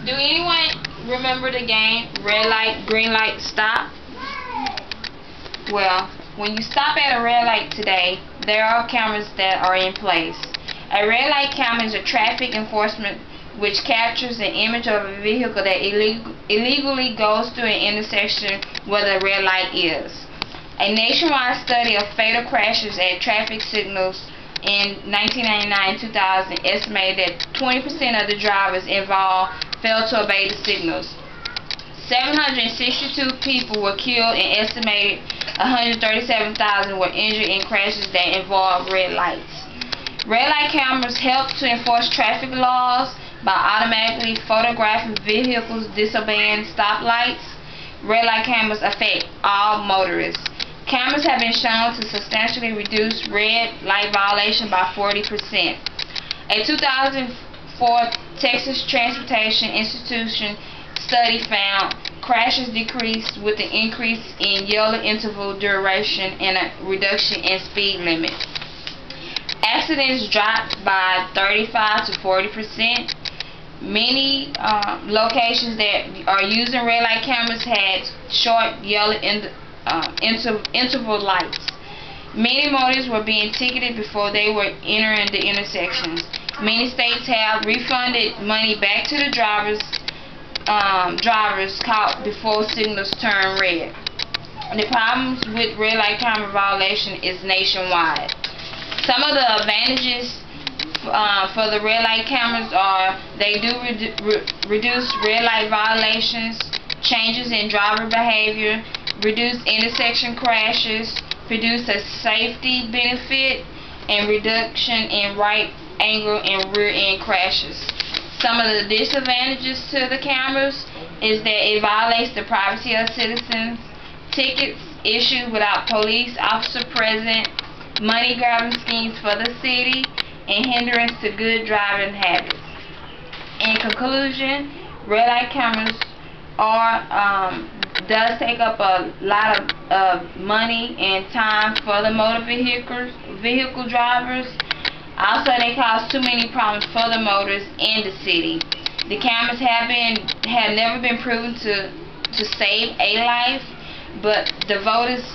Do anyone remember the game red light, green light, stop? Well, when you stop at a red light today, there are cameras that are in place. A red light camera is a traffic enforcement which captures an image of a vehicle that illegally goes through an intersection where the red light is. A nationwide study of fatal crashes at traffic signals in 1999-2000 estimated that 20% of the drivers involved failed to obey the signals. 762 people were killed and estimated 137,000 were injured in crashes that involved red lights. Red light cameras help to enforce traffic laws by automatically photographing vehicles disobeying stoplights. Red light cameras affect all motorists. Cameras have been shown to substantially reduce red light violation by 40%. A 2004 Texas Transportation Institution study found crashes decreased with an increase in yellow interval duration and a reduction in speed limit. Accidents dropped by 35 to 40%. Many locations that are using red light cameras had short yellow interval lights. Many motorists were being ticketed before they were entering the intersections. Many states have refunded money back to the drivers caught before signals turn red. The problems with red light camera violation is nationwide. Some of the advantages for the red light cameras are they do reduce red light violations, changes in driver behavior, reduce intersection crashes, produce a safety benefit, and reduction in right angle and rear end crashes. Some of the disadvantages to the cameras is that it violates the privacy of citizens, tickets issued without police officer present, money grabbing schemes for the city, and hindrance to good driving habits. In conclusion, red light cameras does take up a lot of money and time for the motor vehicle drivers. Also, they cause too many problems for the motorists in the city. The cameras have never been proven to save a life, but the voters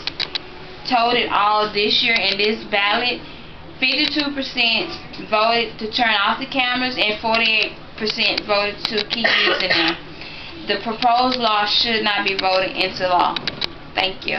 told it all this year in this ballot. 52% voted to turn off the cameras and 48% voted to keep using them. The proposed law should not be voted into law. Thank you.